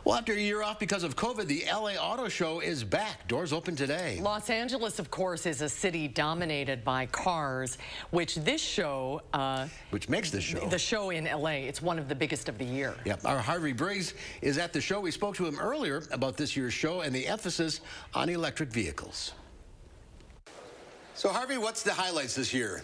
Well, after a year off because of COVID, the LA Auto Show is back. Doors open today. Los Angeles, of course, is a city dominated by cars, which this show... which makes this show. The show in LA, it's one of the biggest of the year. Yep. Our Harvey Briggs is at the show. We spoke to him earlier about this year's show and the emphasis on electric vehicles. So, Harvey, what's the highlights this year?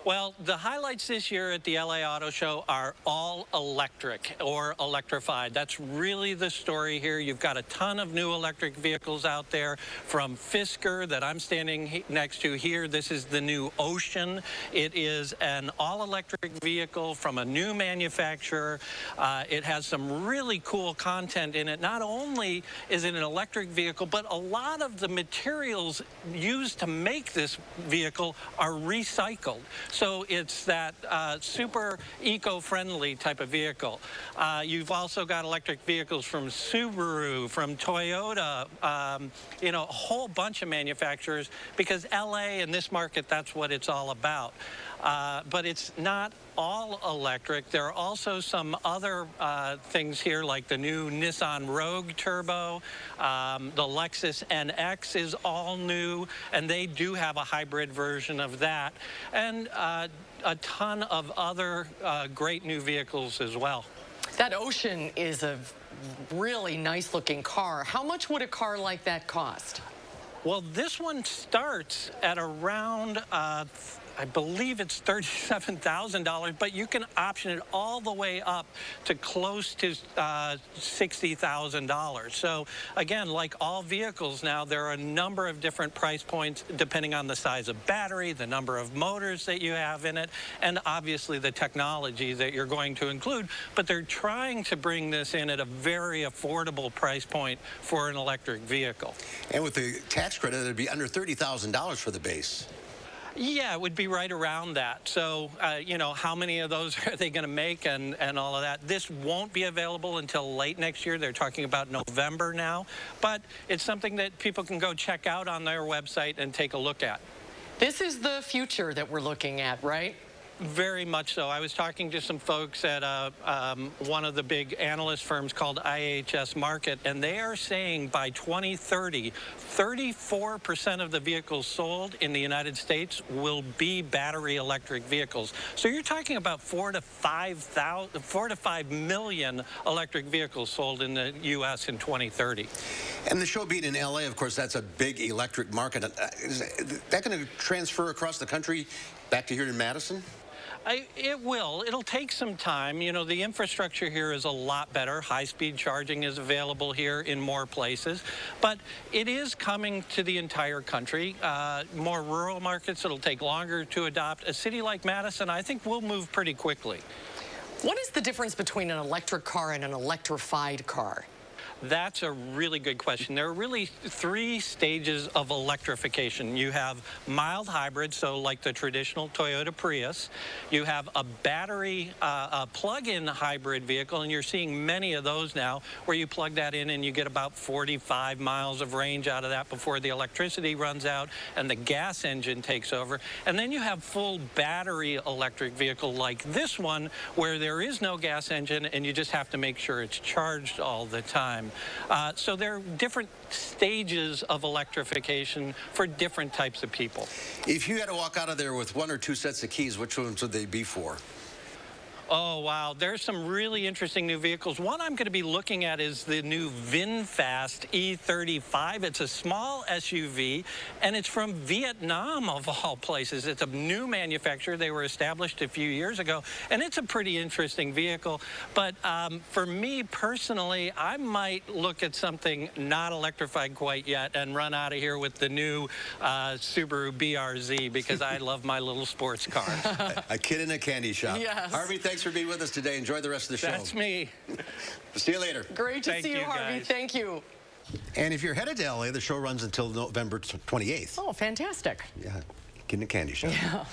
Well, the highlights this year at the LA Auto Show are all electric or electrified. That's really the story here. You've got a ton of new electric vehicles out there, from Fisker that I'm standing next to here. This is the new Ocean. It is an all-electric vehicle from a new manufacturer. It has some really cool content in it. Not only is it an electric vehicle, but a lot of the materials used to make this vehicle are recycled. So it's that super eco-friendly type of vehicle. You've also got electric vehicles from Subaru, from Toyota, you know, a whole bunch of manufacturers, because LA and this market, that's what it's all about. But it's not all electric. There are also some other things here, like the new Nissan Rogue Turbo. The Lexus NX is all new, and they do have a hybrid version of that. And a ton of other great new vehicles as well. That Ocean is a really nice-looking car. How much would a car like that cost? Well, this one starts at around I believe it's $37,000, but you can option it all the way up to close to $60,000. So again, like all vehicles now, there are a number of different price points depending on the size of battery, the number of motors that you have in it, and obviously the technology that you're going to include. But they're trying to bring this in at a very affordable price point for an electric vehicle. And with the tax credit, it'd be under $30,000 for the base. Yeah, it would be right around that. So, you know, how many of those are they going to make and all of that? This won't be available until late next year. They're talking about November now. But it's something that people can go check out on their website and take a look at. This is the future that we're looking at, right? Very much so. I was talking to some folks at one of the big analyst firms called IHS Markit, and they are saying by 2030, 34% of the vehicles sold in the United States will be battery electric vehicles. So you're talking about 4 to 5 million electric vehicles sold in the U.S. in 2030. And the show being in LA, of course, that's a big electric market. Is that going to transfer across the country back to here in Madison? It will. It'll take some time. You know, the infrastructure here is a lot better. High-speed charging is available here in more places. But it is coming to the entire country. More rural markets, it'll take longer to adopt. A city like Madison, I think, will move pretty quickly. What is the difference between an electric car and an electrified car? That's a really good question. There are really 3 stages of electrification. You have mild hybrid, so like the traditional Toyota Prius. You have a battery, a plug-in hybrid vehicle, and you're seeing many of those now, where you plug that in and you get about 45 miles of range out of that before the electricity runs out and the gas engine takes over. And then you have full battery electric vehicle like this one, where there is no gas engine and you just have to make sure it's charged all the time. So there are different stages of electrification for different types of people. If you had to walk out of there with 1 or 2 sets of keys, which ones would they be for? Oh, wow. There's some really interesting new vehicles. One I'm going to be looking at is the new VinFast E35. It's a small SUV, and it's from Vietnam, of all places. It's a new manufacturer. They were established a few years ago, and it's a pretty interesting vehicle. But for me personally, I might look at something not electrified quite yet and run out of here with the new Subaru BRZ, because I love my little sports cars. A kid in a candy shop. Yes. Harvey, thanks for being with us today. Enjoy the rest of the show. That's me. See you later. Great to see you, Harvey. Guys. Thank you. And if you're headed to LA, the show runs until November 28th. Oh, fantastic. Yeah, kid in a candy shop. Yeah.